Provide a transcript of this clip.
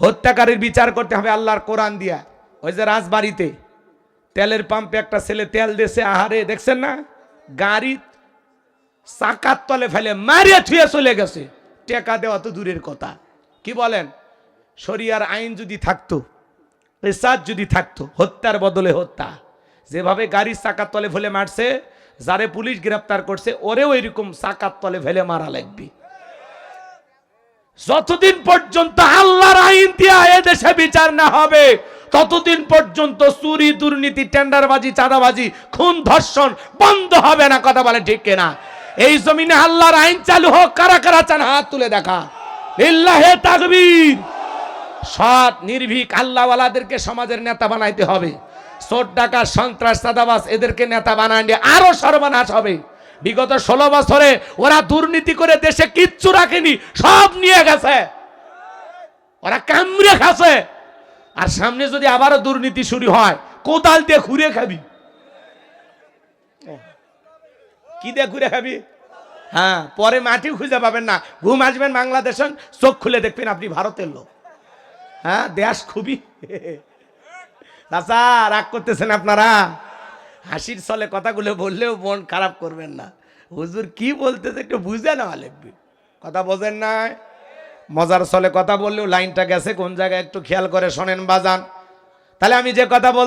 হত্যাকারীর বিচার করতে হবে আল্লাহর কোরআন দিয়া। ওই যে রাজবাড়িতে তেলের পাম্পে একটা ছেলে তেল দিয়েছে, আহারে দেখছেন না, গাড়ি চাকার তলে ফেলে মারিয়ে থুয়ে চলে গেছে, টেকা দেওয়া তো দূরের কথা। কি বলেন? শরিয়ার আইন যদি থাকতো, পেশাদ যদি থাকতো, হত্যার বদলে হত্যা, যেভাবে গাড়ির চাকার তলে ফেলে মারছে, যারে পুলিশ গ্রেফতার করছে ওরেও এরকম চাকার তলে ফেলে মারা লাগবে। যতদিন পর্যন্ত আল্লাহর আইন দিয়া এদেশে বিচার না হবে, ততদিন পর্যন্ত চুরি, দুর্নীতি, টেন্ডারবাজি, চাঁদাবাজি, খুন, ধর্ষণ বন্ধ হবে না। কথা বলে ঠিক কিনা? এই জমিনে আল্লাহর আইন চালু হোক। কারা কারা চান হাত তুলে দেখা। লিল্লাহে তাকবীর। সৎ নির্ভীক আল্লাহওয়ালাদেরকে সমাজের নেতা বানাইতে হবে। চোর, ডাকাত, সন্ত্রাস, চাঁদাবাজ এদেরকে নেতা বানাইলে আরো সর্বনাশ হবে। বিগত 16 বছরে ওরা দুর্নীতি করে দেশে কিচ্ছু রাখেনি, সব নিয়ে গেছে, ওরা কামড়ে খাচ্ছে। আর সামনে যদি আবারও দুর্নীতি শুরু হয়, কোদাল দিয়ে ঘুরে খাবি। কি দিয়ে ঘুরে খাবি? হ্যাঁ, পরে মাটি খুঁজে পাবেন না। ঘুম আসবেন বাংলাদেশে, চোখ খুলে দেখবেন আপনি ভারতের লোক। হ্যাঁ, দেশ খুবই। চাচা রাগ করতেছেন আপনারা? হাসির ছলে কথাগুলো বললেও মন খারাপ করবেন না। হুজুর কি বলতেছে একটু বুঝে নেওয়া লাগবে। কথা বোঝেন না? মজার ছলে কথা বললেও লাইনটা গেছে কোন জায়গায় একটু খেয়াল করে শোনেন বাজান। তাহলে আমি যে কথা বল